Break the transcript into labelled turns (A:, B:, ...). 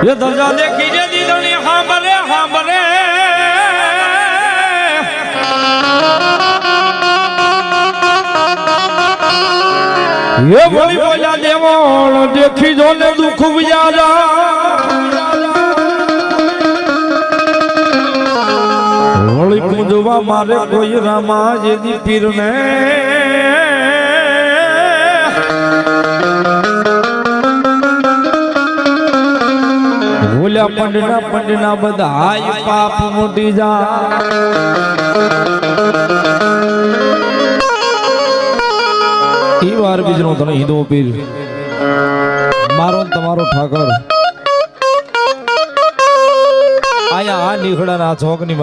A: એ ધજા દેખી જે દીદણી હાંભરે હાંભરે એ બોલી બોલ્યા દેવળ દેખી જો ને દુઃખ વિયાજા હોળી પૂજવા મારે કોઈ રામા જેદી પીરને ભૂલ્યા પંડના બધા હાય પાપ મોટી જા ઈ વાર બીજનો તને હિંદુ પીર મારો તમારો ઠાકર આયા આ નીખડાના ચોકની